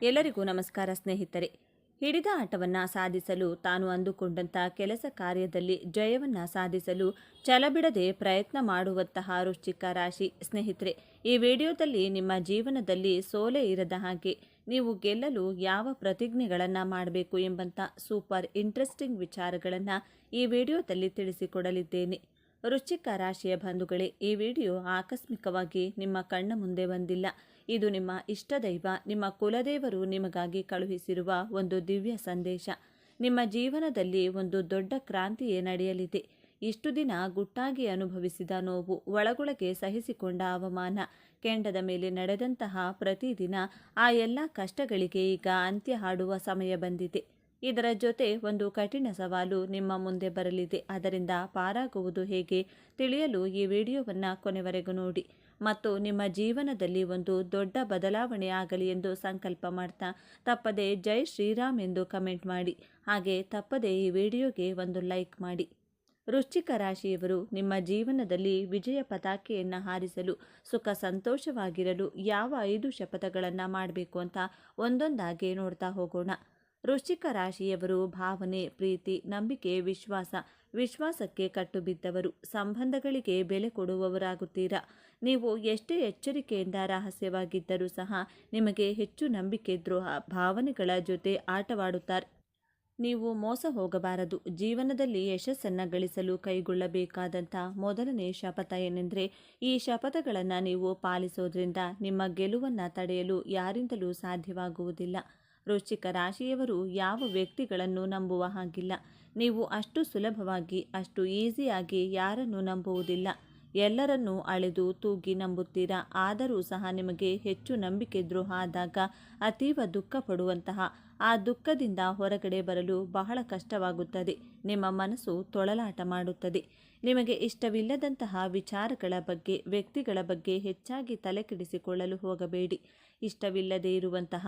ಎಲ್ಲರಿಗೂ ನಮಸ್ಕಾರ ಸ್ನೇಹಿತರೆ. ಹಿಡಿದ ಆಟವನ್ನು ಸಾಧಿಸಲು ತಾನು ಅಂದುಕೊಂಡಂಥ ಕೆಲಸ ಕಾರ್ಯದಲ್ಲಿ ಜಯವನ್ನು ಸಾಧಿಸಲು ಛಲಬಿಡದೆ ಪ್ರಯತ್ನ ಮಾಡುವಂತಹ ವೃಶ್ಚಿಕ ರಾಶಿ ಸ್ನೇಹಿತರೆ, ಈ ವಿಡಿಯೋದಲ್ಲಿ ನಿಮ್ಮ ಜೀವನದಲ್ಲಿ ಸೋಲೆ ಇರದ ಹಾಗೆ ನೀವು ಗೆಲ್ಲಲು ಯಾವ ಪ್ರತಿಜ್ಞೆಗಳನ್ನು ಮಾಡಬೇಕು ಎಂಬಂಥ ಸೂಪರ್ ಇಂಟ್ರೆಸ್ಟಿಂಗ್ ವಿಚಾರಗಳನ್ನು ಈ ವಿಡಿಯೋದಲ್ಲಿ ತಿಳಿಸಿಕೊಡಲಿದ್ದೇನೆ. ವೃಶ್ಚಿಕ ರಾಶಿಯ ಬಂಧುಗಳೇ, ಈ ವಿಡಿಯೋ ಆಕಸ್ಮಿಕವಾಗಿ ನಿಮ್ಮ ಕಣ್ಣ ಮುಂದೆ ಬಂದಿಲ್ಲ. ಇದು ನಿಮ್ಮ ಇಷ್ಟ ದೈವ, ನಿಮ್ಮ ಕುಲದೇವರು ನಿಮಗಾಗಿ ಕಳುಹಿಸಿರುವ ಒಂದು ದಿವ್ಯ ಸಂದೇಶ. ನಿಮ್ಮ ಜೀವನದಲ್ಲಿ ಒಂದು ದೊಡ್ಡ ಕ್ರಾಂತಿಯೇ ನಡೆಯಲಿದೆ. ಇಷ್ಟು ದಿನ ಗುಟ್ಟಾಗಿ ಅನುಭವಿಸಿದ ನೋವು, ಒಳಗೊಳಗೆ ಸಹಿಸಿಕೊಂಡ ಅವಮಾನ, ಕೆಂಡದ ಮೇಲೆ ನಡೆದಂತಹ ಪ್ರತಿದಿನ ಆ ಎಲ್ಲ ಕಷ್ಟಗಳಿಗೆ ಈಗ ಅಂತ್ಯ ಹಾಡುವ ಸಮಯ ಬಂದಿದೆ. ಇದರ ಜೊತೆ ಒಂದು ಕಠಿಣ ಸವಾಲು ನಿಮ್ಮ ಮುಂದೆ ಬರಲಿದೆ. ಅದರಿಂದ ಪಾರಾಗುವುದು ಹೇಗೆ ತಿಳಿಯಲು ಈ ವಿಡಿಯೋವನ್ನು ಕೊನೆವರೆಗೂ ನೋಡಿ ಮತ್ತು ನಿಮ್ಮ ಜೀವನದಲ್ಲಿ ಒಂದು ದೊಡ್ಡ ಬದಲಾವಣೆ ಆಗಲಿ ಎಂದು ಸಂಕಲ್ಪ ಮಾಡ್ತಾ ತಪ್ಪದೆ ಜೈ ಶ್ರೀರಾಮ್ ಎಂದು ಕಮೆಂಟ್ ಮಾಡಿ. ಹಾಗೆ ತಪ್ಪದೆ ಈ ವಿಡಿಯೋಗೆ ಒಂದು ಲೈಕ್ ಮಾಡಿ. ವೃಶ್ಚಿಕ ರಾಶಿಯವರು ನಿಮ್ಮ ಜೀವನದಲ್ಲಿ ವಿಜಯ ಪತಾಕೆಯನ್ನು ಹಾರಿಸಲು, ಸುಖ ಸಂತೋಷವಾಗಿರಲು ಯಾವ 5 ಶಪಥಗಳನ್ನು ಮಾಡಬೇಕು ಅಂತ ಒಂದೊಂದಾಗಿ ನೋಡ್ತಾ ಹೋಗೋಣ. ವೃಶ್ಚಿಕ ರಾಶಿಯವರು ಭಾವನೆ, ಪ್ರೀತಿ, ನಂಬಿಕೆ, ವಿಶ್ವಾಸಕ್ಕೆ ಕಟ್ಟುಬಿದ್ದವರು. ಸಂಬಂಧಗಳಿಗೆ ಬೆಲೆ ಕೊಡುವವರಾಗುತ್ತೀರಾ. ನೀವು ಎಷ್ಟೇ ಎಚ್ಚರಿಕೆಯಿಂದ ರಹಸ್ಯವಾಗಿದ್ದರೂ ಸಹ ನಿಮಗೆ ಹೆಚ್ಚು ನಂಬಿಕೆ ದ್ರೋಹ ಭಾವನೆಗಳ ಜೊತೆ ಆಟವಾಡುತ್ತಾರೆ. ನೀವು ಮೋಸ ಹೋಗಬಾರದು. ಜೀವನದಲ್ಲಿ ಯಶಸ್ಸನ್ನು ಗಳಿಸಲು ಕೈಗೊಳ್ಳಬೇಕಾದಂಥ ಮೊದಲನೇ ಶಪಥ ಏನೆಂದರೆ, ಈ ಶಪಥಗಳನ್ನು ನೀವು ಪಾಲಿಸೋದ್ರಿಂದ ನಿಮ್ಮ ಗೆಲುವನ್ನು ತಡೆಯಲು ಯಾರಿಂದಲೂ ಸಾಧ್ಯವಾಗುವುದಿಲ್ಲ. ವೃಶ್ಚಿಕ ರಾಶಿಯವರು ಯಾವ ವ್ಯಕ್ತಿಗಳನ್ನು ನಂಬುವ ಹಾಗಿಲ್ಲ. ನೀವು ಅಷ್ಟು ಸುಲಭವಾಗಿ, ಅಷ್ಟು ಈಸಿಯಾಗಿ ಯಾರನ್ನು ನಂಬುವುದಿಲ್ಲ. ಎಲ್ಲರನ್ನೂ ಅಳೆದು ತೂಗಿ ನಂಬುತ್ತೀರಾ. ಆದರೂ ಸಹ ನಿಮಗೆ ಹೆಚ್ಚು ನಂಬಿಕೆ ದ್ರೋಹ ಆದಾಗ ಅತೀವ ದುಃಖ ಪಡುವಂತಹ, ಆ ದುಃಖದಿಂದ ಹೊರಗಡೆ ಬರಲು ಬಹಳ ಕಷ್ಟವಾಗುತ್ತದೆ. ನಿಮ್ಮ ಮನಸ್ಸು ತೊಳಲಾಟ ಮಾಡುತ್ತದೆ. ನಿಮಗೆ ಇಷ್ಟವಿಲ್ಲದಂತಹ ವಿಚಾರಗಳ ಬಗ್ಗೆ, ವ್ಯಕ್ತಿಗಳ ಬಗ್ಗೆ ಹೆಚ್ಚಾಗಿ ತಲೆಕೆಡಿಸಿಕೊಳ್ಳಲು ಹೋಗಬೇಡಿ. ಇಷ್ಟವಿಲ್ಲದೇ ಇರುವಂತಹ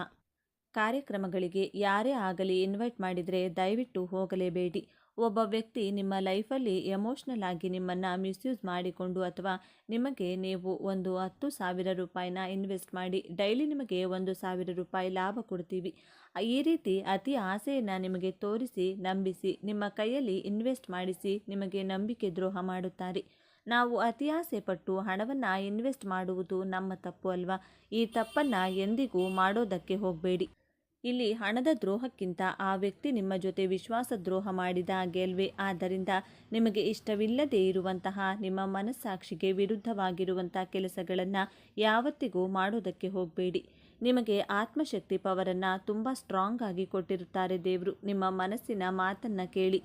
ಕಾರ್ಯಕ್ರಮಗಳಿಗೆ ಯಾರೇ ಆಗಲಿ ಇನ್ವೈಟ್ ಮಾಡಿದರೆ ದಯವಿಟ್ಟು ಹೋಗಲೇಬೇಡಿ. ಒಬ್ಬ ವ್ಯಕ್ತಿ ನಿಮ್ಮ ಲೈಫಲ್ಲಿ ಎಮೋಷ್ನಲ್ ಆಗಿ ನಿಮ್ಮನ್ನು ಮಿಸ್ಯೂಸ್ ಮಾಡಿಕೊಂಡು, ಅಥವಾ ನಿಮಗೆ ನೀವು ಒಂದು 10,000 ರೂಪಾಯಿನ ಇನ್ವೆಸ್ಟ್ ಮಾಡಿ ಡೈಲಿ ನಿಮಗೆ 1,000 ರೂಪಾಯಿ ಲಾಭ ಕೊಡ್ತೀವಿ, ಈ ರೀತಿ ಅತಿ ಆಸೆಯನ್ನು ನಿಮಗೆ ತೋರಿಸಿ, ನಂಬಿಸಿ, ನಿಮ್ಮ ಕೈಯಲ್ಲಿ ಇನ್ವೆಸ್ಟ್ ಮಾಡಿಸಿ ನಿಮಗೆ ನಂಬಿಕೆ ದ್ರೋಹ ಮಾಡುತ್ತಾರೆ. ನಾವು ಅತಿ ಆಸೆ ಪಟ್ಟು ಹಣವನ್ನು ಇನ್ವೆಸ್ಟ್ ಮಾಡುವುದು ನಮ್ಮ ತಪ್ಪು ಅಲ್ವಾ? ಈ ತಪ್ಪನ್ನು ಎಂದಿಗೂ ಮಾಡೋದಕ್ಕೆ ಹೋಗಬೇಡಿ. ಇಲ್ಲಿ ಹಣದ ದ್ರೋಹಕ್ಕಿಂತ ಆ ವ್ಯಕ್ತಿ ನಿಮ್ಮ ಜೊತೆ ವಿಶ್ವಾಸ ದ್ರೋಹ ಮಾಡಿದ ಹಾಗೆ ಅಲ್ವೇ? ಆದ್ದರಿಂದ ನಿಮಗೆ ಇಷ್ಟವಿಲ್ಲದೇ ಇರುವಂತಹ, ನಿಮ್ಮ ಮನಸ್ಸಾಕ್ಷಿಗೆ ವಿರುದ್ಧವಾಗಿರುವಂಥ ಕೆಲಸಗಳನ್ನು ಯಾವತ್ತಿಗೂ ಮಾಡೋದಕ್ಕೆ ಹೋಗಬೇಡಿ. ನಿಮಗೆ ಆತ್ಮಶಕ್ತಿ ಪವರನ್ನು ತುಂಬ ಸ್ಟ್ರಾಂಗ್ ಆಗಿ ಕೊಟ್ಟಿರುತ್ತಾರೆ ದೇವರು. ನಿಮ್ಮ ಮನಸ್ಸಿನ ಮಾತನ್ನು ಕೇಳಿ,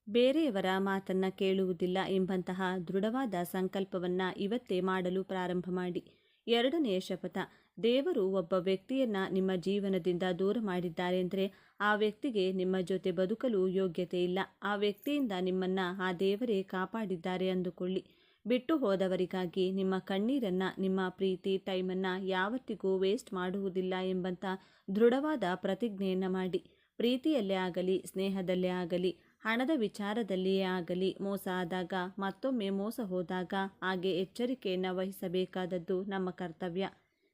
ಬೇರೆಯವರ ಮಾತನ್ನು ಕೇಳುವುದಿಲ್ಲ ಎಂಬಂತಹ ದೃಢವಾದ ಸಂಕಲ್ಪವನ್ನು ಇವತ್ತೇ ಮಾಡಲು ಪ್ರಾರಂಭ ಮಾಡಿ. ಎರಡನೆಯ ಶಪಥ, ದೇವರು ಒಬ್ಬ ವ್ಯಕ್ತಿಯನ್ನು ನಿಮ್ಮ ಜೀವನದಿಂದ ದೂರ ಮಾಡಿದ್ದಾರೆ ಅಂದರೆ ಆ ವ್ಯಕ್ತಿಗೆ ನಿಮ್ಮ ಜೊತೆ ಬದುಕಲು ಯೋಗ್ಯತೆ ಇಲ್ಲ. ಆ ವ್ಯಕ್ತಿಯಿಂದ ನಿಮ್ಮನ್ನು ಆ ದೇವರೇ ಕಾಪಾಡಿದ್ದಾರೆ ಅಂದುಕೊಳ್ಳಿ. ಬಿಟ್ಟು ಹೋದವರಿಗಾಗಿ ನಿಮ್ಮ ಕಣ್ಣೀರನ್ನು, ನಿಮ್ಮ ಪ್ರೀತಿ ಟೈಮನ್ನು ಯಾವತ್ತಿಗೂ ವೇಸ್ಟ್ ಮಾಡುವುದಿಲ್ಲ ಎಂಬಂಥ ದೃಢವಾದ ಪ್ರತಿಜ್ಞೆಯನ್ನು ಮಾಡಿ. ಪ್ರೀತಿಯಲ್ಲೇ ಆಗಲಿ, ಸ್ನೇಹದಲ್ಲೇ ಆಗಲಿ, ಹಣದ ವಿಚಾರದಲ್ಲಿಯೇ ಆಗಲಿ, ಮೋಸ ಆದಾಗ, ಮತ್ತೊಮ್ಮೆ ಮೋಸ ಹೋದಾಗ ಹಾಗೆ ಎಚ್ಚರಿಕೆಯನ್ನು ವಹಿಸಬೇಕಾದದ್ದು ನಮ್ಮ ಕರ್ತವ್ಯ.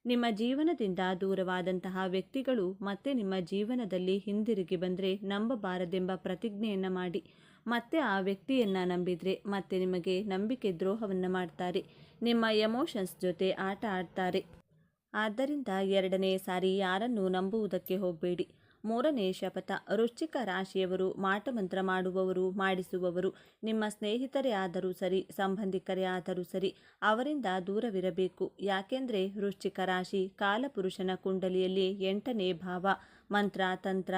ನಿಮ್ಮ ಜೀವನದಿಂದ ದೂರವಾದಂತಹ ವ್ಯಕ್ತಿಗಳು ಮತ್ತೆ ನಿಮ್ಮ ಜೀವನದಲ್ಲಿ ಹಿಂದಿರುಗಿ ಬಂದರೆ ನಂಬಬಾರದೆಂಬ ಪ್ರತಿಜ್ಞೆಯನ್ನು ಮಾಡಿ. ಮತ್ತೆ ಆ ವ್ಯಕ್ತಿಯನ್ನು ನಂಬಿದರೆ ಮತ್ತೆ ನಿಮಗೆ ನಂಬಿಕೆ ದ್ರೋಹವನ್ನು ಮಾಡ್ತಾರೆ. ನಿಮ್ಮ ಎಮೋಷನ್ಸ್ ಜೊತೆ ಆಟ ಆಡ್ತಾರೆ. ಆದ್ದರಿಂದ ಎರಡನೇ ಸಾರಿ ಯಾರನ್ನೂ ನಂಬುವುದಕ್ಕೆ ಹೋಗಬೇಡಿ. ಮೂರನೇ ಶಪಥ, ವೃಶ್ಚಿಕ ರಾಶಿಯವರು ಮಾಟಮಂತ್ರ ಮಾಡುವವರು, ಮಾಡಿಸುವವರು, ನಿಮ್ಮ ಸ್ನೇಹಿತರೇ ಆದರೂ ಸರಿ, ಸಂಬಂಧಿಕರೇ ಆದರೂ ಸರಿ, ಅವರಿಂದ ದೂರವಿರಬೇಕು. ಯಾಕೆಂದರೆ ವೃಶ್ಚಿಕ ರಾಶಿ ಕಾಲಪುರುಷನ ಕುಂಡಲಿಯಲ್ಲಿ 8ನೇ ಭಾವ. ಮಂತ್ರ, ತಂತ್ರ,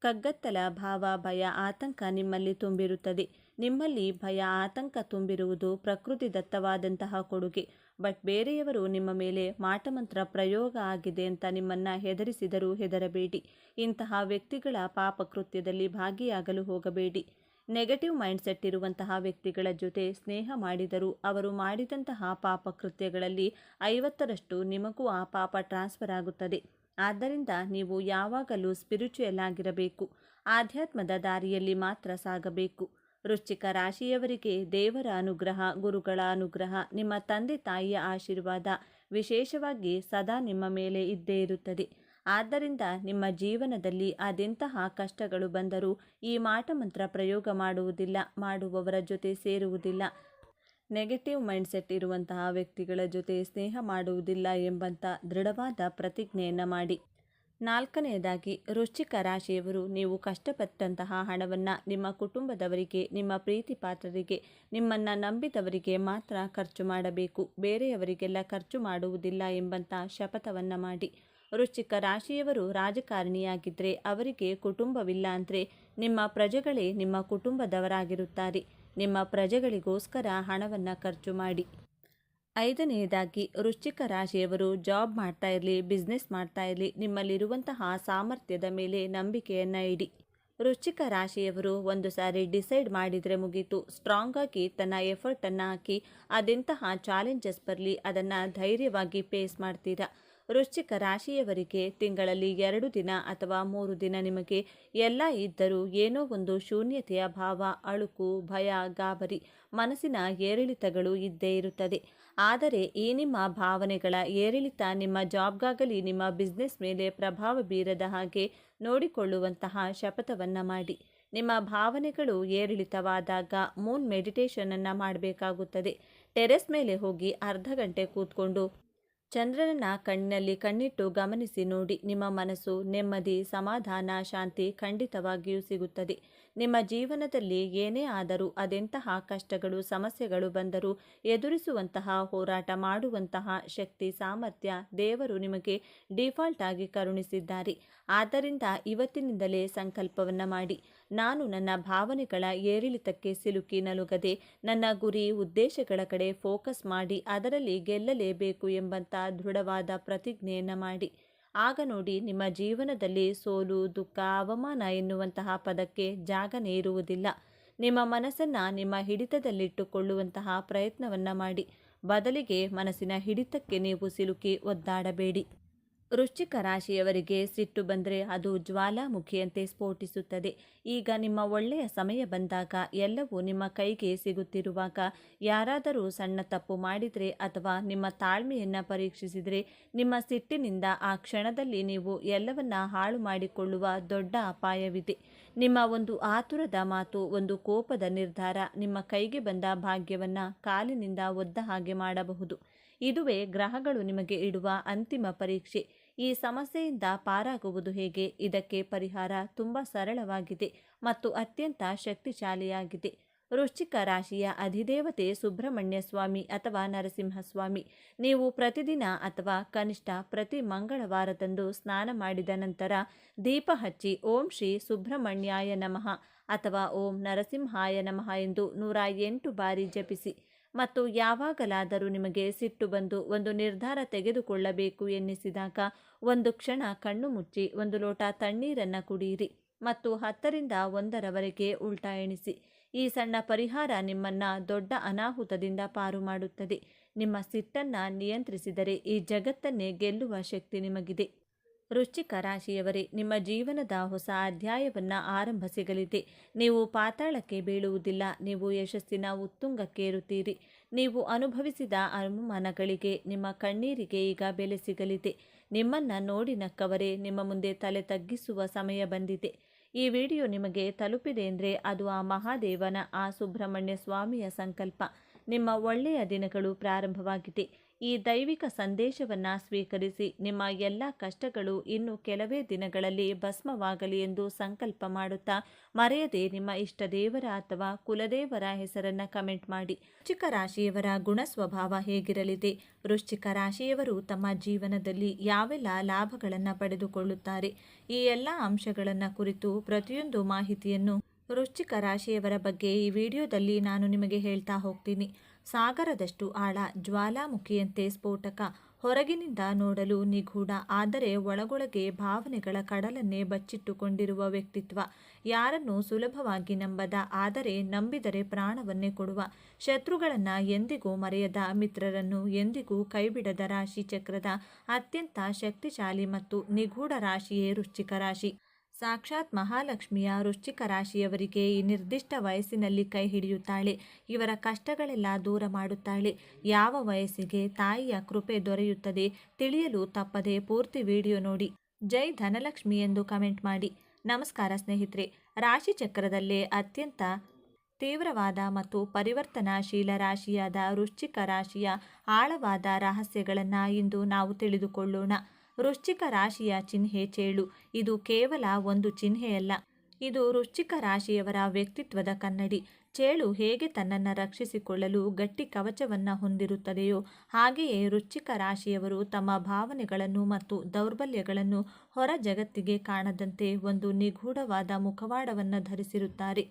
ಕಗ್ಗತ್ತಲ ಭಾವ, ಭಯ, ಆತಂಕ ನಿಮ್ಮಲ್ಲಿ ತುಂಬಿರುತ್ತದೆ. ನಿಮ್ಮಲ್ಲಿ ಭಯ, ಆತಂಕ ತುಂಬಿರುವುದು ಪ್ರಕೃತಿದತ್ತವಾದಂತಹ ಕೊಡುಗೆ. ಬಟ್ ಬೇರೆಯವರು ನಿಮ್ಮ ಮೇಲೆ ಮಾಟಮಂತ್ರ ಪ್ರಯೋಗ ಆಗಿದೆ ಅಂತ ನಿಮ್ಮನ್ನು ಹೆದರಿಸಿದರೂ ಹೆದರಬೇಡಿ. ಇಂತಹ ವ್ಯಕ್ತಿಗಳ ಪಾಪಕೃತ್ಯದಲ್ಲಿ ಭಾಗಿಯಾಗಲು ಹೋಗಬೇಡಿ. ನೆಗೆಟಿವ್ ಮೈಂಡ್ಸೆಟ್ ಇರುವಂತಹ ವ್ಯಕ್ತಿಗಳ ಜೊತೆ ಸ್ನೇಹ ಮಾಡಿದರೂ ಅವರು ಮಾಡಿದಂತಹ ಪಾಪಕೃತ್ಯಗಳಲ್ಲಿ 50ರಷ್ಟು ನಿಮಗೂ ಆ ಪಾಪ ಟ್ರಾನ್ಸ್ಫರ್ ಆಗುತ್ತದೆ. ಆದ್ದರಿಂದ ನೀವು ಯಾವಾಗಲೂ ಸ್ಪಿರಿಚುಯಲ್ ಆಗಿರಬೇಕು. ಆಧ್ಯಾತ್ಮದ ದಾರಿಯಲ್ಲಿ ಮಾತ್ರ ಸಾಗಬೇಕು. ವೃಶ್ಚಿಕ ರಾಶಿಯವರಿಗೆ ದೇವರ ಅನುಗ್ರಹ, ಗುರುಗಳ ಅನುಗ್ರಹ, ನಿಮ್ಮ ತಂದೆ ತಾಯಿಯ ಆಶೀರ್ವಾದ ವಿಶೇಷವಾಗಿ ಸದಾ ನಿಮ್ಮ ಮೇಲೆ ಇದ್ದೇ ಇರುತ್ತದೆ. ಆದ್ದರಿಂದ ನಿಮ್ಮ ಜೀವನದಲ್ಲಿ ಅದೆಂತಹ ಕಷ್ಟಗಳು ಬಂದರೂ ಈ ಮಾಟಮಂತ್ರ ಪ್ರಯೋಗ ಮಾಡುವುದಿಲ್ಲ, ಮಾಡುವವರ ಜೊತೆ ಸೇರುವುದಿಲ್ಲ, ನೆಗೆಟಿವ್ ಮೈಂಡ್ಸೆಟ್ ಇರುವಂತಹ ವ್ಯಕ್ತಿಗಳ ಜೊತೆ ಸ್ನೇಹ ಮಾಡುವುದಿಲ್ಲ ಎಂಬಂಥ ದೃಢವಾದ ಪ್ರತಿಜ್ಞೆಯನ್ನು ಮಾಡಿ. 4ನೇದಾಗಿ, ವೃಶ್ಚಿಕ ರಾಶಿಯವರು ನೀವು ಕಷ್ಟಪಟ್ಟಂತಹ ಹಣವನ್ನು ನಿಮ್ಮ ಕುಟುಂಬದವರಿಗೆ, ನಿಮ್ಮ ಪ್ರೀತಿ ಪಾತ್ರರಿಗೆ, ನಿಮ್ಮನ್ನು ನಂಬಿದವರಿಗೆ ಮಾತ್ರ ಖರ್ಚು ಮಾಡಬೇಕು, ಬೇರೆಯವರಿಗೆಲ್ಲ ಖರ್ಚು ಮಾಡುವುದಿಲ್ಲ ಎಂಬಂಥ ಶಪಥವನ್ನು ಮಾಡಿ. ವೃಶ್ಚಿಕ ರಾಶಿಯವರು ರಾಜಕಾರಣಿಯಾಗಿದ್ದರೆ ಅವರಿಗೆ ಕುಟುಂಬವಿಲ್ಲ ಅಂದರೆ ನಿಮ್ಮ ಪ್ರಜೆಗಳೇ ನಿಮ್ಮ ಕುಟುಂಬದವರಾಗಿರುತ್ತಾರೆ. ನಿಮ್ಮ ಪ್ರಜೆಗಳಿಗೋಸ್ಕರ ಹಣವನ್ನು ಖರ್ಚು ಮಾಡಿ. 5ನೇದಾಗಿ, ವೃಶ್ಚಿಕ ರಾಶಿಯವರು ಜಾಬ್ ಮಾಡ್ತಾ ಇರಲಿ, ಬಿಸ್ನೆಸ್ ಮಾಡ್ತಾ ಇರಲಿ, ನಿಮ್ಮಲ್ಲಿರುವಂತಹ ಸಾಮರ್ಥ್ಯದ ಮೇಲೆ ನಂಬಿಕೆಯನ್ನು ಇಡಿ. ವೃಶ್ಚಿಕ ರಾಶಿಯವರು ಒಂದು ಸಾರಿ ಡಿಸೈಡ್ ಮಾಡಿದರೆ ಮುಗೀತು. ಸ್ಟ್ರಾಂಗ್ ಆಗಿ ತನ್ನ ಎಫರ್ಟನ್ನು ಹಾಕಿ ಅದೆಂತಹ ಚಾಲೆಂಜಸ್ ಬರಲಿ ಅದನ್ನು ಧೈರ್ಯವಾಗಿ ಫೇಸ್ ಮಾಡ್ತೀರಾ. ವೃಶ್ಚಿಕ ರಾಶಿಯವರಿಗೆ ತಿಂಗಳಲ್ಲಿ 2 ದಿನ ಅಥವಾ 3 ದಿನ ನಿಮಗೆ ಎಲ್ಲ ಇದ್ದರೂ ಏನೋ ಒಂದು ಶೂನ್ಯತೆಯ ಭಾವ, ಅಳುಕು, ಭಯ, ಗಾಬರಿ, ಮನಸ್ಸಿನ ಏರಿಳಿತಗಳು ಇದ್ದೇ ಇರುತ್ತದೆ. ಆದರೆ ಈ ನಿಮ್ಮ ಭಾವನೆಗಳ ಏರಿಳಿತ ನಿಮ್ಮ ಜಾಬ್ಗಾಗಲಿ ನಿಮ್ಮ ಬಿಸ್ನೆಸ್ ಮೇಲೆ ಪ್ರಭಾವ ಬೀರದ ಹಾಗೆ ನೋಡಿಕೊಳ್ಳುವಂತಹ ಶಪಥವನ್ನು ಮಾಡಿ. ನಿಮ್ಮ ಭಾವನೆಗಳು ಏರಿಳಿತವಾದಾಗ ಮೂನ್ ಮೆಡಿಟೇಷನನ್ನು ಮಾಡಬೇಕಾಗುತ್ತದೆ. ಟೆರೆಸ್ ಮೇಲೆ ಹೋಗಿ ಅರ್ಧ ಗಂಟೆ ಕೂತ್ಕೊಂಡು ಚಂದ್ರನ ಕಣ್ಣಿನಲ್ಲಿ ಕಣ್ಣಿಟ್ಟು ಗಮನಿಸಿ ನೋಡಿ. ನಿಮ್ಮ ಮನಸ್ಸು ನೆಮ್ಮದಿ, ಸಮಾಧಾನ, ಶಾಂತಿ ಖಂಡಿತವಾಗಿಯೂ ಸಿಗುತ್ತದೆ. ನಿಮ್ಮ ಜೀವನದಲ್ಲಿ ಏನೇ ಆದರೂ ಅದೆಂತಹ ಕಷ್ಟಗಳು, ಸಮಸ್ಯೆಗಳು ಬಂದರೂ ಎದುರಿಸುವಂತಹ, ಹೋರಾಟ ಮಾಡುವಂತಹ ಶಕ್ತಿ, ಸಾಮರ್ಥ್ಯ ದೇವರು ನಿಮಗೆ ಡಿಫಾಲ್ಟ್ ಆಗಿ ಕರುಣಿಸಿದ್ದಾರೆ. ಆದ್ದರಿಂದ ಇವತ್ತಿನಿಂದಲೇ ಸಂಕಲ್ಪವನ್ನು ಮಾಡಿ, ನಾನು ನನ್ನ ಭಾವನೆಗಳ ಏರಿಳಿತಕ್ಕೆ ಸಿಲುಕಿ ನಲುಗದೆ ನನ್ನ ಗುರಿ, ಉದ್ದೇಶಗಳ ಕಡೆ ಫೋಕಸ್ ಮಾಡಿ ಅದರಲ್ಲಿ ಗೆಲ್ಲಲೇಬೇಕು ಎಂಬಂಥ ದೃಢವಾದ ಪ್ರತಿಜ್ಞೆಯನ್ನು ಮಾಡಿ. ಆಗ ನೋಡಿ ನಿಮ್ಮ ಜೀವನದಲ್ಲಿ ಸೋಲು, ದುಃಖ, ಅವಮಾನ ಎನ್ನುವಂತಹ ಪದಕ್ಕೆ ಜಾಗನೇ ಇರುವುದಿಲ್ಲ. ನಿಮ್ಮ ಮನಸ್ಸನ್ನು ನಿಮ್ಮ ಹಿಡಿತದಲ್ಲಿಟ್ಟುಕೊಳ್ಳುವಂತಹ ಪ್ರಯತ್ನವನ್ನು ಮಾಡಿ. ಬದಲಿಗೆ ಮನಸ್ಸಿನ ಹಿಡಿತಕ್ಕೆ ನೀವು ಸಿಲುಕಿ ಒದ್ದಾಡಬೇಡಿ. ವೃಶ್ಚಿಕ ರಾಶಿಯವರಿಗೆ ಸಿಟ್ಟು ಬಂದರೆ ಅದು ಜ್ವಾಲಾಮುಖಿಯಂತೆ ಸ್ಫೋಟಿಸುತ್ತದೆ. ಈಗ ನಿಮ್ಮ ಒಳ್ಳೆಯ ಸಮಯ ಬಂದಾಗ, ಎಲ್ಲವೂ ನಿಮ್ಮ ಕೈಗೆ ಸಿಗುತ್ತಿರುವಾಗ, ಯಾರಾದರೂ ಸಣ್ಣ ತಪ್ಪು ಮಾಡಿದರೆ ಅಥವಾ ನಿಮ್ಮ ತಾಳ್ಮೆಯನ್ನು ಪರೀಕ್ಷಿಸಿದರೆ ನಿಮ್ಮ ಸಿಟ್ಟಿನಿಂದ ಆ ಕ್ಷಣದಲ್ಲಿ ನೀವು ಎಲ್ಲವನ್ನ ಹಾಳು ಮಾಡಿಕೊಳ್ಳುವ ದೊಡ್ಡ ಅಪಾಯವಿದೆ. ನಿಮ್ಮ ಒಂದು ಆತುರದ ಮಾತು, ಒಂದು ಕೋಪದ ನಿರ್ಧಾರ ನಿಮ್ಮ ಕೈಗೆ ಬಂದ ಭಾಗ್ಯವನ್ನು ಕಾಲಿನಿಂದ ಒದ್ದ ಹಾಗೆ ಮಾಡಬಹುದು. ಇದುವೇ ಗ್ರಹಗಳು ನಿಮಗೆ ಇಡುವ ಅಂತಿಮ ಪರೀಕ್ಷೆ. ಈ ಸಮಸ್ಯೆಯಿಂದ ಪಾರಾಗುವುದು ಹೇಗೆ? ಇದಕ್ಕೆ ಪರಿಹಾರ ತುಂಬ ಸರಳವಾಗಿದೆ ಮತ್ತು ಅತ್ಯಂತ ಶಕ್ತಿಶಾಲಿಯಾಗಿದೆ. ವೃಶ್ಚಿಕ ರಾಶಿಯ ಅಧಿದೇವತೆ ಸುಬ್ರಹ್ಮಣ್ಯ ಸ್ವಾಮಿ ಅಥವಾ ನರಸಿಂಹಸ್ವಾಮಿ. ನೀವು ಪ್ರತಿದಿನ ಅಥವಾ ಕನಿಷ್ಠ ಪ್ರತಿ ಮಂಗಳವಾರದಂದು ಸ್ನಾನ ಮಾಡಿದ ನಂತರ ದೀಪ ಹಚ್ಚಿ ಓಂ ಶ್ರೀ ಸುಬ್ರಹ್ಮಣ್ಯಾಯ ನಮಃ ಅಥವಾ ಓಂ ನರಸಿಂಹಾಯ ನಮಃ ಎಂದು 108 ಬಾರಿ ಜಪಿಸಿ. ಮತ್ತು ಯಾವಾಗಲಾದರೂ ನಿಮಗೆ ಸಿಟ್ಟು ಬಂದು ಒಂದು ನಿರ್ಧಾರ ತೆಗೆದುಕೊಳ್ಳಬೇಕು ಎನ್ನಿಸಿದಾಗ ಒಂದು ಕ್ಷಣ ಕಣ್ಣು ಮುಚ್ಚಿ 1 ಲೋಟ ತಣ್ಣೀರನ್ನು ಕುಡಿಯಿರಿ ಮತ್ತು 10ರಿಂದ 1ರವರೆಗೆ ಉಲ್ಟಾ ಎಣಿಸಿ. ಈ ಸಣ್ಣ ಪರಿಹಾರ ನಿಮ್ಮನ್ನು ದೊಡ್ಡ ಅನಾಹುತದಿಂದ ಪಾರು ಮಾಡುತ್ತದೆ. ನಿಮ್ಮ ಸಿಟ್ಟನ್ನು ನಿಯಂತ್ರಿಸಿದರೆ ಈ ಜಗತ್ತನ್ನೇ ಗೆಲ್ಲುವ ಶಕ್ತಿ ನಿಮಗಿದೆ. ವೃಶ್ಚಿಕ ರಾಶಿಯವರೇ, ನಿಮ್ಮ ಜೀವನದ ಹೊಸ ಅಧ್ಯಾಯವನ್ನು ಆರಂಭ ಸಿಗಲಿದೆ. ನೀವು ಪಾತಾಳಕ್ಕೆ ಬೀಳುವುದಿಲ್ಲ, ನೀವು ಯಶಸ್ಸಿನ ಉತ್ತುಂಗಕ್ಕೇರುತ್ತೀರಿ. ನೀವು ಅನುಭವಿಸಿದ ಅವಮಾನಗಳಿಗೆ, ನಿಮ್ಮ ಕಣ್ಣೀರಿಗೆ ಈಗ ಬೆಲೆ ಸಿಗಲಿದೆ. ನಿಮ್ಮನ್ನು ನೋಡಿ ನಕ್ಕವರೇ ನಿಮ್ಮ ಮುಂದೆ ತಲೆ ತಗ್ಗಿಸುವ ಸಮಯ ಬಂದಿದೆ. ಈ ವಿಡಿಯೋ ನಿಮಗೆ ತಲುಪಿದೆ ಅಂದರೆ ಅದು ಆ ಮಹಾದೇವನ, ಆ ಸುಬ್ರಹ್ಮಣ್ಯ ಸ್ವಾಮಿಯ ಸಂಕಲ್ಪ. ನಿಮ್ಮ ಒಳ್ಳೆಯ ದಿನಗಳು ಪ್ರಾರಂಭವಾಗಿದೆ. ಈ ದೈವಿಕ ಸಂದೇಶವನ್ನು ಸ್ವೀಕರಿಸಿ ನಿಮ್ಮ ಎಲ್ಲ ಕಷ್ಟಗಳು ಇನ್ನು ಕೆಲವೇ ದಿನಗಳಲ್ಲಿ ಭಸ್ಮವಾಗಲಿ ಎಂದು ಸಂಕಲ್ಪ ಮಾಡುತ್ತಾ ಮರೆಯದೆ ನಿಮ್ಮ ಇಷ್ಟ ದೇವರ ಅಥವಾ ಕುಲದೇವರ ಹೆಸರನ್ನು ಕಮೆಂಟ್ ಮಾಡಿ. ವೃಶ್ಚಿಕ ರಾಶಿಯವರ ಗುಣ ಸ್ವಭಾವ ಹೇಗಿರಲಿದೆ? ವೃಶ್ಚಿಕ ರಾಶಿಯವರು ತಮ್ಮ ಜೀವನದಲ್ಲಿ ಯಾವೆಲ್ಲ ಲಾಭಗಳನ್ನು ಪಡೆದುಕೊಳ್ಳುತ್ತಾರೆ? ಈ ಎಲ್ಲ ಅಂಶಗಳನ್ನು ಕುರಿತು ಪ್ರತಿಯೊಂದು ಮಾಹಿತಿಯನ್ನು ವೃಶ್ಚಿಕ ರಾಶಿಯವರ ಬಗ್ಗೆ ಈ ವಿಡಿಯೋದಲ್ಲಿ ನಾನು ನಿಮಗೆ ಹೇಳ್ತಾ ಹೋಗ್ತೀನಿ. ಸಾಗರದಷ್ಟು ಆಳ, ಜ್ವಾಲಾಮುಖಿಯಂತೆ ಸ್ಫೋಟಕ, ಹೊರಗಿನಿಂದ ನೋಡಲು ನಿಗೂಢ ಆದರೆ ಒಳಗೊಳಗೆ ಭಾವನೆಗಳ ಕಡಲನ್ನೇ ಬಚ್ಚಿಟ್ಟುಕೊಂಡಿರುವ ವ್ಯಕ್ತಿತ್ವ. ಯಾರನ್ನು ಸುಲಭವಾಗಿ ನಂಬದ ಆದರೆ ನಂಬಿದರೆ ಪ್ರಾಣವನ್ನೇ ಕೊಡುವ, ಶತ್ರುಗಳನ್ನು ಎಂದಿಗೂ ಮರೆಯದ, ಮಿತ್ರರನ್ನು ಎಂದಿಗೂ ಕೈಬಿಡದ ರಾಶಿ ಚಕ್ರದ ಅತ್ಯಂತ ಶಕ್ತಿಶಾಲಿ ಮತ್ತು ನಿಗೂಢ ರಾಶಿಯೇ ವೃಶ್ಚಿಕ ರಾಶಿ. ಸಾಕ್ಷಾತ್ ಮಹಾಲಕ್ಷ್ಮಿಯ ವೃಶ್ಚಿಕ ರಾಶಿಯವರಿಗೆ ಈ ನಿರ್ದಿಷ್ಟ ವಯಸ್ಸಿನಲ್ಲಿ ಕೈ ಹಿಡಿಯುತ್ತಾಳೆ. ಇವರ ಕಷ್ಟಗಳೆಲ್ಲ ದೂರ ಮಾಡುತ್ತಾಳೆ. ಯಾವ ವಯಸ್ಸಿಗೆ ತಾಯಿಯ ಕೃಪೆ ದೊರೆಯುತ್ತದೆ ತಿಳಿಯಲು ತಪ್ಪದೆ ಪೂರ್ತಿ ವಿಡಿಯೋ ನೋಡಿ. ಜೈ ಧನಲಕ್ಷ್ಮಿ ಎಂದು ಕಮೆಂಟ್ ಮಾಡಿ. ನಮಸ್ಕಾರ ಸ್ನೇಹಿತರೆ, ರಾಶಿ ಚಕ್ರದಲ್ಲೇ ಅತ್ಯಂತ ತೀವ್ರವಾದ ಮತ್ತು ಪರಿವರ್ತನಾಶೀಲ ರಾಶಿಯಾದ ವೃಶ್ಚಿಕ ರಾಶಿಯ ಆಳವಾದ ರಹಸ್ಯಗಳನ್ನು ಇಂದು ನಾವು ತಿಳಿದುಕೊಳ್ಳೋಣ. ವೃಶ್ಚಿಕ ರಾಶಿಯ ಚಿಹ್ನೆ ಚೇಳು. ಇದು ಕೇವಲ ಒಂದು ಚಿಹ್ನೆಯಲ್ಲ, ಇದು ವೃಶ್ಚಿಕ ರಾಶಿಯವರ ವ್ಯಕ್ತಿತ್ವದ ಕನ್ನಡಿ. ಚೇಳು ಹೇಗೆ ತನ್ನನ್ನು ರಕ್ಷಿಸಿಕೊಳ್ಳಲು ಗಟ್ಟಿ ಕವಚವನ್ನು ಹೊಂದಿರುತ್ತದೆಯೋ ಹಾಗೆಯೇ ವೃಶ್ಚಿಕ ರಾಶಿಯವರು ತಮ್ಮ ಭಾವನೆಗಳನ್ನು ಮತ್ತು ದೌರ್ಬಲ್ಯಗಳನ್ನು ಹೊರ ಜಗತ್ತಿಗೆ ಕಾಣದಂತೆ ಒಂದು ನಿಗೂಢವಾದ ಮುಖವಾಡವನ್ನು ಧರಿಸಿರುತ್ತಾರೆ.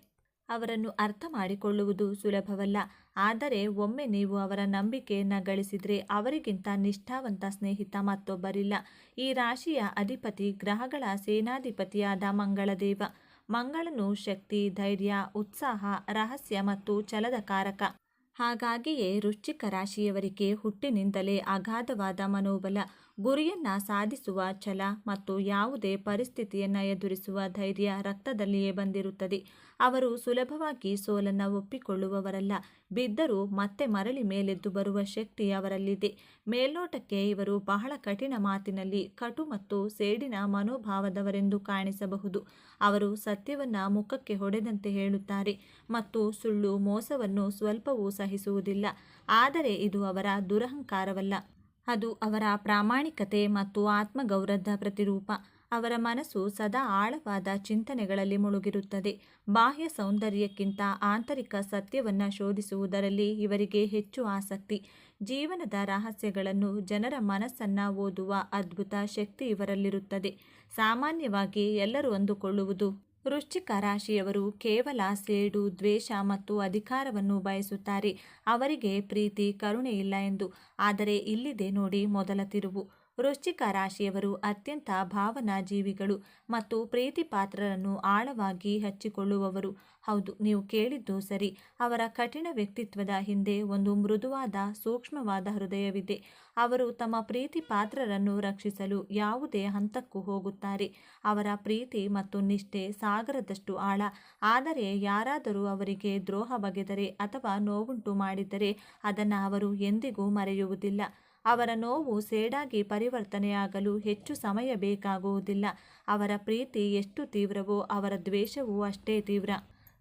ಅವರನ್ನು ಅರ್ಥ ಮಾಡಿಕೊಳ್ಳುವುದು ಸುಲಭವಲ್ಲ, ಆದರೆ ಒಮ್ಮೆ ನೀವು ಅವರ ನಂಬಿಕೆಯನ್ನು ಗಳಿಸಿದರೆ ಅವರಿಗಿಂತ ನಿಷ್ಠಾವಂತ ಸ್ನೇಹಿತ ಮತ್ತೊಬ್ಬರಿಲ್ಲ. ಈ ರಾಶಿಯ ಅಧಿಪತಿ ಗ್ರಹಗಳ ಸೇನಾಧಿಪತಿಯಾದ ಮಂಗಳದೇವ. ಮಂಗಳನು ಶಕ್ತಿ, ಧೈರ್ಯ, ಉತ್ಸಾಹ, ರಹಸ್ಯ ಮತ್ತು ಛಲದ ಕಾರಕ. ಹಾಗಾಗಿಯೇ ವೃಶ್ಚಿಕ ರಾಶಿಯವರಿಗೆ ಹುಟ್ಟಿನಿಂದಲೇ ಅಗಾಧವಾದ ಮನೋಬಲ, ಗುರಿಯನ್ನು ಸಾಧಿಸುವ ಛಲ ಮತ್ತು ಯಾವುದೇ ಪರಿಸ್ಥಿತಿಯನ್ನು ಎದುರಿಸುವ ಧೈರ್ಯ ರಕ್ತದಲ್ಲಿಯೇ ಬಂದಿರುತ್ತದೆ. ಅವರು ಸುಲಭವಾಗಿ ಸೋಲನ್ನು ಒಪ್ಪಿಕೊಳ್ಳುವವರಲ್ಲ, ಬಿದ್ದರೂ ಮತ್ತೆ ಮರಳಿ ಮೇಲೆದ್ದು ಬರುವ ಶಕ್ತಿ ಅವರಲ್ಲಿದೆ. ಮೇಲ್ನೋಟಕ್ಕೆ ಇವರು ಬಹಳ ಕಠಿಣ ಮಾತಿನಲ್ಲಿ ಕಟು ಮತ್ತು ಸೇಡಿನ ಮನೋಭಾವದವರೆಂದು ಕಾಣಿಸಬಹುದು. ಅವರು ಸತ್ಯವನ್ನು ಮುಖಕ್ಕೆ ಹೊಡೆದಂತೆ ಹೇಳುತ್ತಾರೆ ಮತ್ತು ಸುಳ್ಳು, ಮೋಸವನ್ನು ಸ್ವಲ್ಪವೂ ಸಹಿಸುವುದಿಲ್ಲ. ಆದರೆ ಇದು ಅವರ ದುರಹಂಕಾರವಲ್ಲ, ಅದು ಅವರ ಪ್ರಾಮಾಣಿಕತೆ ಮತ್ತು ಆತ್ಮಗೌರವದ ಪ್ರತಿರೂಪ. ಅವರ ಮನಸ್ಸು ಸದಾ ಆಳವಾದ ಚಿಂತನೆಗಳಲ್ಲಿ ಮುಳುಗಿರುತ್ತದೆ. ಬಾಹ್ಯ ಸೌಂದರ್ಯಕ್ಕಿಂತ ಆಂತರಿಕ ಸತ್ಯವನ್ನು ಶೋಧಿಸುವುದರಲ್ಲಿ ಇವರಿಗೆ ಹೆಚ್ಚು ಆಸಕ್ತಿ. ಜೀವನದ ರಹಸ್ಯಗಳನ್ನು, ಜನರ ಮನಸ್ಸನ್ನು ಓದುವ ಅದ್ಭುತ ಶಕ್ತಿ ಇವರಲ್ಲಿರುತ್ತದೆ. ಸಾಮಾನ್ಯವಾಗಿ ಎಲ್ಲರೂ ಅಂದುಕೊಳ್ಳುವುದು ವೃಶ್ಚಿಕ ರಾಶಿಯವರು ಕೇವಲ ಸೇಡು, ದ್ವೇಷ ಮತ್ತು ಅಧಿಕಾರವನ್ನು ಬಯಸುತ್ತಾರೆ, ಅವರಿಗೆ ಪ್ರೀತಿ, ಕರುಣೆ ಇಲ್ಲ ಎಂದು. ಆದರೆ ಇಲ್ಲಿದೆ ನೋಡಿ ಮೊದಲ ತಿರುವು. ವೃಶ್ಚಿಕ ರಾಶಿಯವರು ಅತ್ಯಂತ ಭಾವನಾ ಜೀವಿಗಳು ಮತ್ತು ಪ್ರೀತಿ ಪಾತ್ರರನ್ನು ಆಳವಾಗಿ ಹಚ್ಚಿಕೊಳ್ಳುವವರು. ಹೌದು, ನೀವು ಕೇಳಿದ್ದು ಸರಿ. ಅವರ ಕಠಿಣ ವ್ಯಕ್ತಿತ್ವದ ಹಿಂದೆ ಒಂದು ಮೃದುವಾದ, ಸೂಕ್ಷ್ಮವಾದ ಹೃದಯವಿದೆ. ಅವರು ತಮ್ಮ ಪ್ರೀತಿ ಪಾತ್ರರನ್ನು ರಕ್ಷಿಸಲು ಯಾವುದೇ ಹಂತಕ್ಕೂ ಹೋಗುತ್ತಾರೆ. ಅವರ ಪ್ರೀತಿ ಮತ್ತು ನಿಷ್ಠೆ ಸಾಗರದಷ್ಟು ಆಳ. ಆದರೆ ಯಾರಾದರೂ ಅವರಿಗೆ ದ್ರೋಹ ಬಗೆದರೆ ಅಥವಾ ನೋವುಂಟು ಮಾಡಿದರೆ ಅದನ್ನು ಅವರು ಎಂದಿಗೂ ಮರೆಯುವುದಿಲ್ಲ. ಅವರ ನೋವು ಸೇಡಾಗಿ ಪರಿವರ್ತನೆಯಾಗಲು ಹೆಚ್ಚು ಸಮಯ ಬೇಕಾಗುವುದಿಲ್ಲ. ಅವರ ಪ್ರೀತಿ ಎಷ್ಟು ತೀವ್ರವೋ ಅವರ ದ್ವೇಷವೂ ಅಷ್ಟೇ ತೀವ್ರ.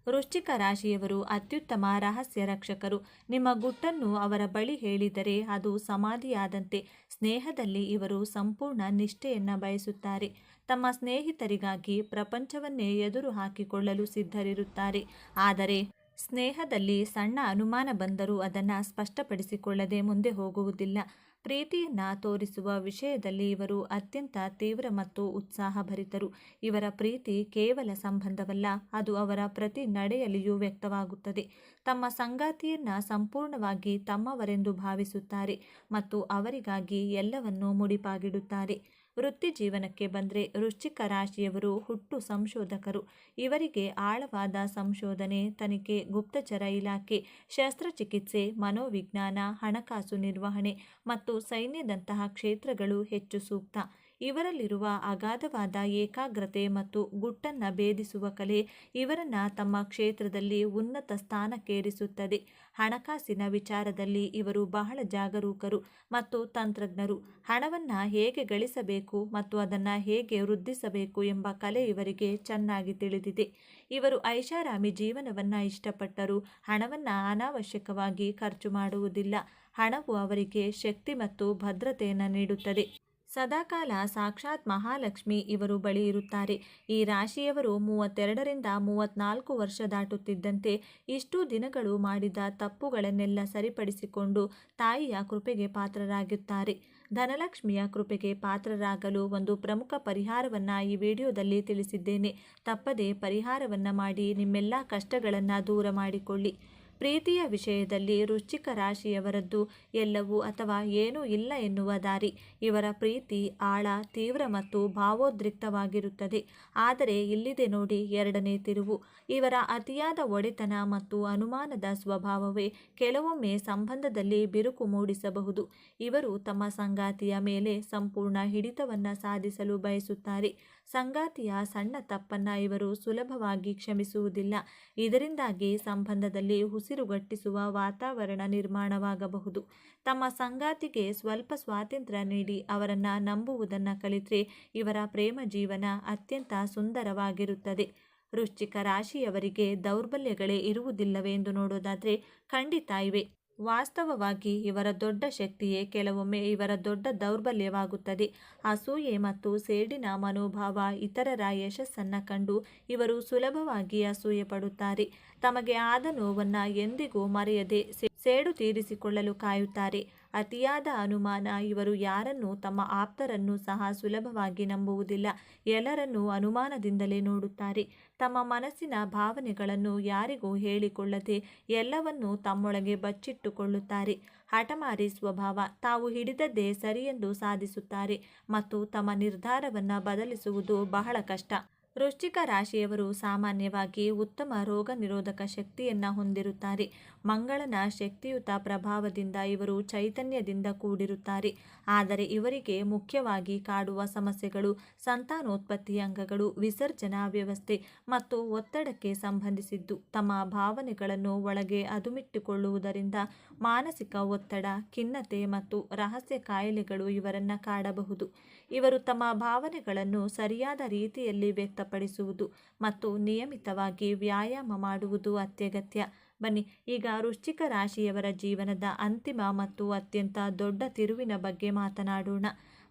ವೃಶ್ಚಿಕ ರಾಶಿಯವರು ಅತ್ಯುತ್ತಮ ರಹಸ್ಯ ರಕ್ಷಕರು. ನಿಮ್ಮ ಗುಟ್ಟನ್ನು ಅವರ ಬಳಿ ಹೇಳಿದರೆ ಅದು ಸಮಾಧಿಯಾದಂತೆ. ಸ್ನೇಹದಲ್ಲಿ ಇವರು ಸಂಪೂರ್ಣ ನಿಷ್ಠೆಯನ್ನು ಬಯಸುತ್ತಾರೆ. ತಮ್ಮ ಸ್ನೇಹಿತರಿಗಾಗಿ ಪ್ರಪಂಚವನ್ನೇ ಎದುರು ಹಾಕಿಕೊಳ್ಳಲು ಸಿದ್ಧರಿರುತ್ತಾರೆ. ಆದರೆ ಸ್ನೇಹದಲ್ಲಿ ಸಣ್ಣ ಅನುಮಾನ ಬಂದರೂ ಅದನ್ನು ಸ್ಪಷ್ಟಪಡಿಸಿಕೊಳ್ಳದೆ ಮುಂದೆ ಹೋಗುವುದಿಲ್ಲ. ಪ್ರೀತಿಯನ್ನು ತೋರಿಸುವ ವಿಷಯದಲ್ಲಿ ಇವರು ಅತ್ಯಂತ ತೀವ್ರ ಮತ್ತು ಉತ್ಸಾಹಭರಿತರು. ಇವರ ಪ್ರೀತಿ ಕೇವಲ ಸಂಬಂಧವಲ್ಲ, ಅದು ಅವರ ಪ್ರತಿ ನಡೆಯಲ್ಲಿಯೂ ವ್ಯಕ್ತವಾಗುತ್ತದೆ. ತಮ್ಮ ಸಂಗಾತಿಯನ್ನು ಸಂಪೂರ್ಣವಾಗಿ ತಮ್ಮವರೆಂದು ಭಾವಿಸುತ್ತಾರೆ ಮತ್ತು ಅವರಿಗಾಗಿ ಎಲ್ಲವನ್ನೂ ಮುಡಿಪಾಗಿಡುತ್ತಾರೆ. ವೃತ್ತಿ ಜೀವನಕ್ಕೆ ಬಂದರೆ ವೃಶ್ಚಿಕ ರಾಶಿಯವರು ಹುಟ್ಟು ಸಂಶೋಧಕರು. ಇವರಿಗೆ ಆಳವಾದ ಸಂಶೋಧನೆ, ತನಿಖೆ, ಗುಪ್ತಚರ ಇಲಾಖೆ, ಶಸ್ತ್ರಚಿಕಿತ್ಸೆ, ಮನೋವಿಜ್ಞಾನ, ಹಣಕಾಸು ನಿರ್ವಹಣೆ ಮತ್ತು ಸೈನ್ಯದಂತಹ ಕ್ಷೇತ್ರಗಳು ಹೆಚ್ಚು ಸೂಕ್ತ. ಇವರಲ್ಲಿರುವ ಅಗಾಧವಾದ ಏಕಾಗ್ರತೆ ಮತ್ತು ಗುಟ್ಟನ್ನು ಭೇದಿಸುವ ಕಲೆ ಇವರನ್ನು ತಮ್ಮ ಕ್ಷೇತ್ರದಲ್ಲಿ ಉನ್ನತ ಸ್ಥಾನಕ್ಕೇರಿಸುತ್ತದೆ. ಹಣಕಾಸಿನ ವಿಚಾರದಲ್ಲಿ ಇವರು ಬಹಳ ಜಾಗರೂಕರು ಮತ್ತು ತಂತ್ರಜ್ಞರು. ಹಣವನ್ನು ಹೇಗೆ ಗಳಿಸಬೇಕು ಮತ್ತು ಅದನ್ನು ಹೇಗೆ ವೃದ್ಧಿಸಬೇಕು ಎಂಬ ಕಲೆ ಇವರಿಗೆ ಚೆನ್ನಾಗಿ ತಿಳಿದಿದೆ. ಇವರು ಐಷಾರಾಮಿ ಜೀವನವನ್ನು ಇಷ್ಟಪಟ್ಟರೂ ಹಣವನ್ನು ಅನಾವಶ್ಯಕವಾಗಿ ಖರ್ಚು ಮಾಡುವುದಿಲ್ಲ. ಹಣವು ಅವರಿಗೆ ಶಕ್ತಿ ಮತ್ತು ಭದ್ರತೆಯನ್ನು ನೀಡುತ್ತದೆ. ಸದಾಕಾಲ ಸಾಕ್ಷಾತ್ ಮಹಾಲಕ್ಷ್ಮಿ ಇವರು ಬಳಿ ಇರುತ್ತಾರೆ. ಈ ರಾಶಿಯವರು 32ರಿಂದ 34 ವರ್ಷ ದಾಟುತ್ತಿದ್ದಂತೆ ಇಷ್ಟು ದಿನಗಳು ಮಾಡಿದ ತಪ್ಪುಗಳನ್ನೆಲ್ಲ ಸರಿಪಡಿಸಿಕೊಂಡು ತಾಯಿಯ ಕೃಪೆಗೆ ಪಾತ್ರರಾಗುತ್ತಾರೆ. ಧನಲಕ್ಷ್ಮಿಯ ಕೃಪೆಗೆ ಪಾತ್ರರಾಗಲು ಒಂದು ಪ್ರಮುಖ ಪರಿಹಾರವನ್ನು ಈ ವಿಡಿಯೋದಲ್ಲಿ ತಿಳಿಸಿದ್ದೇನೆ. ತಪ್ಪದೇ ಪರಿಹಾರವನ್ನು ಮಾಡಿ ನಿಮ್ಮೆಲ್ಲ ಕಷ್ಟಗಳನ್ನು ದೂರ ಮಾಡಿಕೊಳ್ಳಿ. ಪ್ರೀತಿಯ ವಿಷಯದಲ್ಲಿ ವೃಶ್ಚಿಕ ರಾಶಿಯವರದ್ದು ಎಲ್ಲವೂ ಅಥವಾ ಏನೂ ಇಲ್ಲ ಎನ್ನುವ ದಾರಿ. ಇವರ ಪ್ರೀತಿ ಆಳ, ತೀವ್ರ ಮತ್ತು ಭಾವೋದ್ರಿಕ್ತವಾಗಿರುತ್ತದೆ. ಆದರೆ ಇಲ್ಲಿದೆ ನೋಡಿ ಎರಡನೇ ತಿರುವು. ಇವರ ಅತಿಯಾದ ಒಡೆತನ ಮತ್ತು ಅನುಮಾನದ ಸ್ವಭಾವವೇ ಕೆಲವೊಮ್ಮೆ ಸಂಬಂಧದಲ್ಲಿ ಬಿರುಕು ಮೂಡಿಸಬಹುದು. ಇವರು ತಮ್ಮ ಸಂಗಾತಿಯ ಮೇಲೆ ಸಂಪೂರ್ಣ ಹಿಡಿತವನ್ನು ಸಾಧಿಸಲು ಬಯಸುತ್ತಾರೆ. ಸಂಗಾತಿಯ ಸಣ್ಣ ತಪ್ಪನ್ನು ಇವರು ಸುಲಭವಾಗಿ ಕ್ಷಮಿಸುವುದಿಲ್ಲ. ಇದರಿಂದಾಗಿ ಸಂಬಂಧದಲ್ಲಿ ಉಸಿರುಗಟ್ಟಿಸುವ ವಾತಾವರಣ ನಿರ್ಮಾಣವಾಗಬಹುದು. ತಮ್ಮ ಸಂಗಾತಿಗೆ ಸ್ವಲ್ಪ ಸ್ವಾತಂತ್ರ್ಯ ನೀಡಿ ಅವರನ್ನು ನಂಬುವುದನ್ನು ಕಲಿತರೆ ಇವರ ಪ್ರೇಮ ಜೀವನ ಅತ್ಯಂತ ಸುಂದರವಾಗಿರುತ್ತದೆ. ವೃಶ್ಚಿಕ ರಾಶಿಯವರಿಗೆ ದೌರ್ಬಲ್ಯಗಳೇ ಇರುವುದಿಲ್ಲವೇ ಎಂದು ನೋಡೋದಾದರೆ ಖಂಡಿತ ಇವೆ. ವಾಸ್ತವವಾಗಿ ಇವರ ದೊಡ್ಡ ಶಕ್ತಿಯೇ ಕೆಲವೊಮ್ಮೆ ಇವರ ದೊಡ್ಡ ದೌರ್ಬಲ್ಯವಾಗುತ್ತದೆ. ಅಸೂಯೆ ಮತ್ತು ಸೇಡಿನ ಮನೋಭಾವ. ಇತರರ ಯಶಸ್ಸನ್ನು ಕಂಡು ಇವರು ಸುಲಭವಾಗಿ ಅಸೂಯೆ ಪಡುತ್ತಾರೆ. ತಮಗೆ ಆದ ನೋವನ್ನು ಎಂದಿಗೂ ಮರೆಯದೆ ಸೇಡು ತೀರಿಸಿಕೊಳ್ಳಲು ಕಾಯುತ್ತಾರೆ. ಅತಿಯಾದ ಅನುಮಾನ. ಇವರು ಯಾರನ್ನೂ ತಮ್ಮ ಆಪ್ತರನ್ನು ಸಹ ಸುಲಭವಾಗಿ ನಂಬುವುದಿಲ್ಲ. ಎಲ್ಲರನ್ನೂ ಅನುಮಾನದಿಂದಲೇ ನೋಡುತ್ತಾರೆ. ತಮ್ಮ ಮನಸ್ಸಿನ ಭಾವನೆಗಳನ್ನು ಯಾರಿಗೂ ಹೇಳಿಕೊಳ್ಳದೆ ಎಲ್ಲವನ್ನೂ ತಮ್ಮೊಳಗೆ ಬಚ್ಚಿಟ್ಟುಕೊಳ್ಳುತ್ತಾರೆ. ಹಠಮಾರಿ ಸ್ವಭಾವ. ತಾವು ಹಿಡಿದದ್ದೇ ಸರಿಯೆಂದು ಸಾಧಿಸುತ್ತಾರೆ ಮತ್ತು ತಮ್ಮ ನಿರ್ಧಾರವನ್ನು ಬದಲಿಸುವುದು ಬಹಳ ಕಷ್ಟ. ವೃಶ್ಚಿಕ ರಾಶಿಯವರು ಸಾಮಾನ್ಯವಾಗಿ ಉತ್ತಮ ರೋಗ ನಿರೋಧಕ ಶಕ್ತಿಯನ್ನು ಹೊಂದಿರುತ್ತಾರೆ. ಮಂಗಳನ ಶಕ್ತಿಯುತ ಪ್ರಭಾವದಿಂದ ಇವರು ಚೈತನ್ಯದಿಂದ ಕೂಡಿರುತ್ತಾರೆ. ಆದರೆ ಇವರಿಗೆ ಮುಖ್ಯವಾಗಿ ಕಾಡುವ ಸಮಸ್ಯೆಗಳು ಸಂತಾನೋತ್ಪತ್ತಿ ಅಂಗಗಳು, ವಿಸರ್ಜನಾ ವ್ಯವಸ್ಥೆ ಮತ್ತು ಒತ್ತಡಕ್ಕೆ ಸಂಬಂಧಿಸಿದ್ದು. ತಮ್ಮ ಭಾವನೆಗಳನ್ನು ಒಳಗೆ ಅದುಮಿಟ್ಟುಕೊಳ್ಳುವುದರಿಂದ ಮಾನಸಿಕ ಒತ್ತಡ, ಖಿನ್ನತೆ ಮತ್ತು ರಹಸ್ಯ ಕಾಯಿಲೆಗಳು ಇವರನ್ನು ಕಾಡಬಹುದು. ಇವರು ತಮ್ಮ ಭಾವನೆಗಳನ್ನು ಸರಿಯಾದ ರೀತಿಯಲ್ಲಿ ವ್ಯಕ್ತಪಡಿಸುವುದು ಮತ್ತು ನಿಯಮಿತವಾಗಿ ವ್ಯಾಯಾಮ ಮಾಡುವುದು ಅತ್ಯಗತ್ಯ. ಬನ್ನಿ ಈಗ ವೃಶ್ಚಿಕ ರಾಶಿಯವರ ಜೀವನದ ಅಂತಿಮ ಮತ್ತು ಅತ್ಯಂತ ದೊಡ್ಡ ತಿರುವಿನ ಬಗ್ಗೆ ಮಾತನಾಡೋಣ.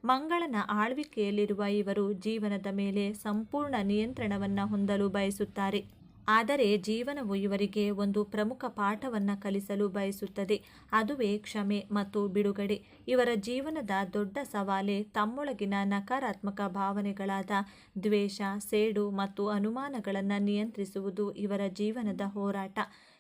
ಮಂಗಳನ ಆಳ್ವಿಕೆಯಲ್ಲಿರುವ ಇವರು ಜೀವನದ ಮೇಲೆ ಸಂಪೂರ್ಣ ನಿಯಂತ್ರಣವನ್ನು ಹೊಂದಲು ಬಯಸುತ್ತಾರೆ. ಆದರೆ ಜೀವನವು ಇವರಿಗೆ ಒಂದು ಪ್ರಮುಖ ಪಾಠವನ್ನು ಕಲಿಸಲು ಬಯಸುತ್ತದೆ. ಅದುವೇ ಕ್ಷಮೆ ಮತ್ತು ಬಿಡುಗಡೆ. ಇವರ ಜೀವನದ ದೊಡ್ಡ ಸವಾಲೇ ತಮ್ಮೊಳಗಿನ ನಕಾರಾತ್ಮಕ ಭಾವನೆಗಳಾದ ದ್ವೇಷ, ಸೇಡು ಮತ್ತು ಅನುಮಾನಗಳನ್ನು ನಿಯಂತ್ರಿಸುವುದು. ಇವರ ಜೀವನದ ಹೋರಾಟ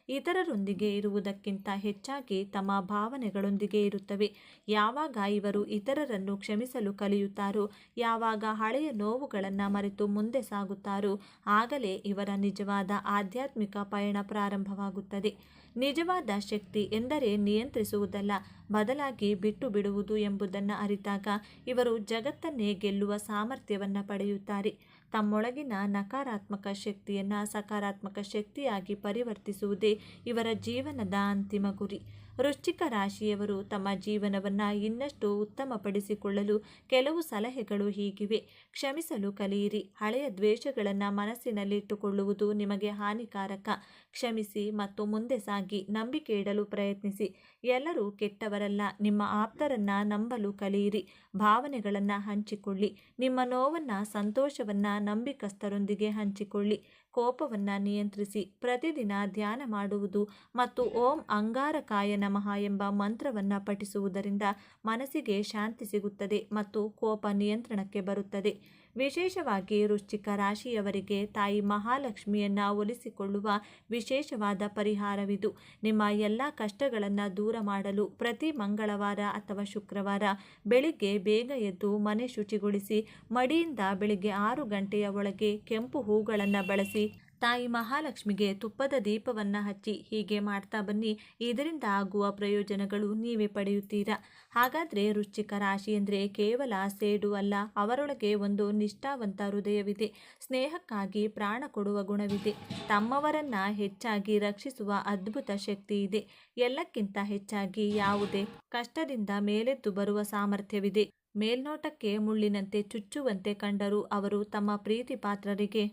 ಇತರರೊಂದಿಗೆ ಇರುವುದಕ್ಕಿಂತ ಹೆಚ್ಚಾಗಿ ತಮ್ಮ ಭಾವನೆಗಳೊಂದಿಗೆ ಇರುತ್ತವೆ. ಯಾವಾಗ ಇವರು ಇತರರನ್ನು ಕ್ಷಮಿಸಲು ಕಲಿಯುತ್ತಾರೋ, ಯಾವಾಗ ಹಳೆಯ ನೋವುಗಳನ್ನು ಮರೆತು ಮುಂದೆ ಸಾಗುತ್ತಾರೋ, ಆಗಲೇ ಇವರ ನಿಜವಾದ ಆಧ್ಯಾತ್ಮಿಕ ಪಯಣ ಪ್ರಾರಂಭವಾಗುತ್ತದೆ. ನಿಜವಾದ ಶಕ್ತಿ ಎಂದರೆ ನಿಯಂತ್ರಿಸುವುದಲ್ಲ, ಬದಲಾಗಿ ಬಿಟ್ಟು ಬಿಡುವುದು ಎಂಬುದನ್ನು ಅರಿತಾಗ ಇವರು ಜಗತ್ತನ್ನೇ ಗೆಲ್ಲುವ ಸಾಮರ್ಥ್ಯವನ್ನು ಪಡೆಯುತ್ತಾರೆ. ತಮ್ಮೊಳಗಿನ ನಕಾರಾತ್ಮಕ ಶಕ್ತಿಯನ್ನು ಸಕಾರಾತ್ಮಕ ಶಕ್ತಿಯಾಗಿ ಪರಿವರ್ತಿಸುವುದೇ ಇವರ ಜೀವನದ ಅಂತಿಮ ಗುರಿ. ವೃಶ್ಚಿಕ ರಾಶಿಯವರು ತಮ್ಮ ಜೀವನವನ್ನು ಇನ್ನಷ್ಟು ಉತ್ತಮಪಡಿಸಿಕೊಳ್ಳಲು ಕೆಲವು ಸಲಹೆಗಳು ಹೀಗಿವೆ. ಕ್ಷಮಿಸಲು ಕಲಿಯಿರಿ. ಹಳೆಯ ದ್ವೇಷಗಳನ್ನು ಮನಸ್ಸಿನಲ್ಲಿಟ್ಟುಕೊಳ್ಳುವುದು ನಿಮಗೆ ಹಾನಿಕಾರಕ. ಕ್ಷಮಿಸಿ ಮತ್ತು ಮುಂದೆ ಸಾಗಿ. ನಂಬಿಕೆ ಇಡಲು ಪ್ರಯತ್ನಿಸಿ. ಎಲ್ಲರೂ ಕೆಟ್ಟವರಲ್ಲ. ನಿಮ್ಮ ಆಪ್ತರನ್ನು ನಂಬಲು ಕಲಿಯಿರಿ. ಭಾವನೆಗಳನ್ನು ಹಂಚಿಕೊಳ್ಳಿ. ನಿಮ್ಮ ನೋವನ್ನು, ಸಂತೋಷವನ್ನು ನಂಬಿಕಸ್ಥರೊಂದಿಗೆ ಹಂಚಿಕೊಳ್ಳಿ. ಕೋಪವನ್ನು ನಿಯಂತ್ರಿಸಿ. ಪ್ರತಿದಿನ ಧ್ಯಾನ ಮಾಡುವುದು ಮತ್ತು ಓಂ ಅಂಗಾರಕಾಯ ನಮಃ ಎಂಬ ಮಂತ್ರವನ್ನು ಪಠಿಸುವುದರಿಂದ ಮನಸ್ಸಿಗೆ ಶಾಂತಿ ಸಿಗುತ್ತದೆ ಮತ್ತು ಕೋಪ ನಿಯಂತ್ರಣಕ್ಕೆ ಬರುತ್ತದೆ. ವಿಶೇಷವಾಗಿ ವೃಶ್ಚಿಕ ರಾಶಿಯವರಿಗೆ ತಾಯಿ ಮಹಾಲಕ್ಷ್ಮಿಯನ್ನು ಒಲಿಸಿಕೊಳ್ಳುವ ವಿಶೇಷವಾದ ಪರಿಹಾರವಿದು. ನಿಮ್ಮ ಎಲ್ಲ ಕಷ್ಟಗಳನ್ನು ದೂರ ಮಾಡಲು ಪ್ರತಿ ಮಂಗಳವಾರ ಅಥವಾ ಶುಕ್ರವಾರ ಬೆಳಿಗ್ಗೆ ಬೇಗ ಎದ್ದು ಮನೆ ಶುಚಿಗೊಳಿಸಿ ಮಡಿಯಿಂದ ಬೆಳಿಗ್ಗೆ 6 ಗಂಟೆಯ ಒಳಗೆ ಕೆಂಪು ಹೂಗಳನ್ನು ಬಳಸಿ ತಾಯಿ ಮಹಾಲಕ್ಷ್ಮಿಗೆ ತುಪ್ಪದ ದೀಪವನ್ನು ಹಚ್ಚಿ ಹೀಗೆ ಮಾಡ್ತಾ ಬನ್ನಿ. ಇದರಿಂದ ಆಗುವ ಪ್ರಯೋಜನಗಳು ನೀವೇ ಪಡೆಯುತ್ತೀರಾ. ಹಾಗಾದರೆ ವೃಶ್ಚಿಕ ರಾಶಿ ಅಂದರೆ ಕೇವಲ ಸೇಡು ಅಲ್ಲ, ಅವರೊಳಗೆ ಒಂದು ನಿಷ್ಠಾವಂತ ಹೃದಯವಿದೆ. ಸ್ನೇಹಕ್ಕಾಗಿ ಪ್ರಾಣ ಕೊಡುವ ಗುಣವಿದೆ. ತಮ್ಮವರನ್ನು ಹೆಚ್ಚಾಗಿ ರಕ್ಷಿಸುವ ಅದ್ಭುತ ಶಕ್ತಿ ಇದೆ. ಎಲ್ಲಕ್ಕಿಂತ ಹೆಚ್ಚಾಗಿ ಯಾವುದೇ ಕಷ್ಟದಿಂದ ಮೇಲೆದ್ದು ಬರುವ ಸಾಮರ್ಥ್ಯವಿದೆ. ಮೇಲ್ನೋಟಕ್ಕೆ ಮುಳ್ಳಿನಂತೆ ಚುಚ್ಚುವಂತೆ ಕಂಡರೂ ಅವರು ತಮ್ಮ ಪ್ರೀತಿ ಪಾತ್ರರಿಗೆ